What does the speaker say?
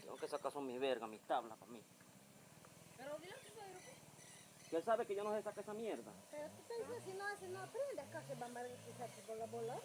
Tengo que sacar son mis vergas, mis tablas para mí. Pero dile que soy Que él sabe que yo no sé sacar esa mierda. pero tú te dices, si no hace, no aprende acá que va a embargar por la bola.